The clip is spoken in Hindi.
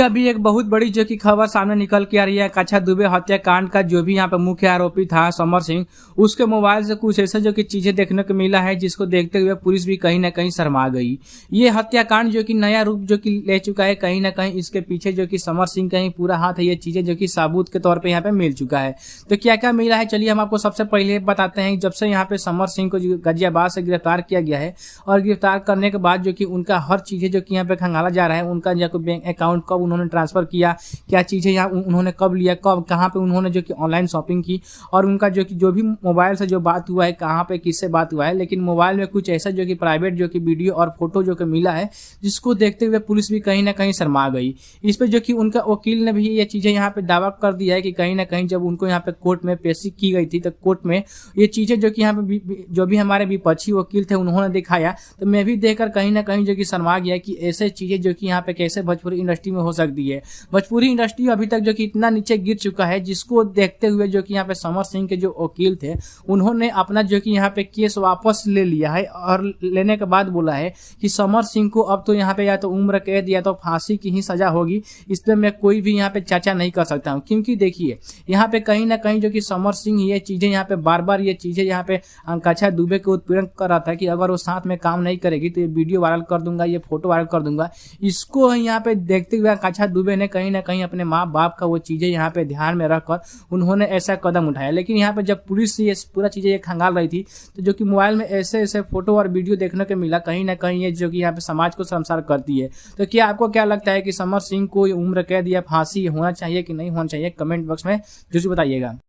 अभी एक बहुत बड़ी जो कि खबर सामने निकल के आ रही है। कक्षा दुबे हत्याकांड का जो भी यहाँ पे मुख्य आरोपी था समर सिंह, उसके मोबाइल से कुछ ऐसा जो कि चीजें देखने को मिला है जिसको देखते हुए पुलिस भी कहीं ना कहीं शर्मा गई। ये हत्याकांड जो कि नया रूप जो कि ले चुका है, कहीं ना कहीं इसके पीछे जो कि समर सिंह का ही पूरा हाथ है। ये चीजें जो कि साबूत के तौर पर यहाँ पे मिल चुका है। तो क्या क्या मिला है, चलिए हम आपको सबसे पहले बताते हैं। जब से यहाँ पे समर सिंह को गाजियाबाद से गिरफ्तार किया गया है और गिरफ्तार करने के बाद जो कि उनका हर चीजें जो कि यहाँ पे खंगाला जा रहा है, उनका जो बैंक अकाउंट कब उन्होंने ट्रांसफर किया, क्या चीजें यहाँ उन्होंने कब लिया, कब कहाँ पे उन्होंने जो कि ऑनलाइन शॉपिंग की, और उनका जो कि जो भी मोबाइल से जो बात हुआ है, कहाँ पे किससे बात हुआ है। लेकिन मोबाइल में कुछ ऐसा जो कि प्राइवेट जो कि वीडियो और फोटो जो कि मिला है, जिसको देखते हुए पुलिस भी कहीं ना कहीं शर्मा गई। इस पे जो कि उनका वकील ने भी ये चीजें यहाँ पे दावा कर दिया है कि कहीं ना कहीं जब उनको यहाँ पे कोर्ट में पेशी की गई थी, तो कोर्ट में ये चीजें जो कि यहाँ पे जो भी हमारे विपक्षी वकील थे उन्होंने दिखाया, तो मैं भी देखकर कहीं ना कहीं जो कि शर्मा गया कि ऐसे चीजें जो कि यहाँ पे कैसे भोजपुरी इंडस्ट्री में हो सकती है। भोजपुरी इंडस्ट्री अभी तक जो कि इतना नीचे गिर चुका है, जिसको देखते हुए जो कि यहाँ पे समर सिंह के जो वकील थे उन्होंने अपना जो कि यहाँ पे केस वापस ले लिया है, और लेने के बाद बोला है कि समर सिंह को अब तो यहाँ पे या तो उम्र कैद या तो फांसी की ही सजा होगी। इस पर मैं कोई भी यहाँ पे चर्चा नहीं कर सकता हूँ, क्योंकि देखिए यहाँ पे कहीं ना कहीं जो कि समर सिंह ये चीजें यहाँ पे बार बार ये चीजें यहाँ पे कक्षा दुबे को उत्पीड़न कर रहा था कि अगर वो साथ में काम नहीं करेगी तो ये वीडियो वायरल कर दूंगा, ये फोटो वायरल कर दूंगा। इसको यहाँ पे देखते हुए कक्षा दुबे ने कहीं ना कहीं अपने माँ बाप का वो चीजें यहाँ पे ध्यान में रखकर उन्होंने ऐसा कदम उठाया। लेकिन यहाँ पे जब पुलिस ये पूरा चीजें ये खंगाल रही थी, तो जो कि मोबाइल में ऐसे ऐसे फोटो और वीडियो देखने को मिला, कहीं ना कहीं ये जो कि यहाँ पे समाज को शर्मसार करती है। तो क्या आपको क्या लगता है कि समर सिंह को उम्र कैद या फांसी होना चाहिए कि नहीं होना चाहिए? कमेंट बॉक्स में जरूर बताइएगा।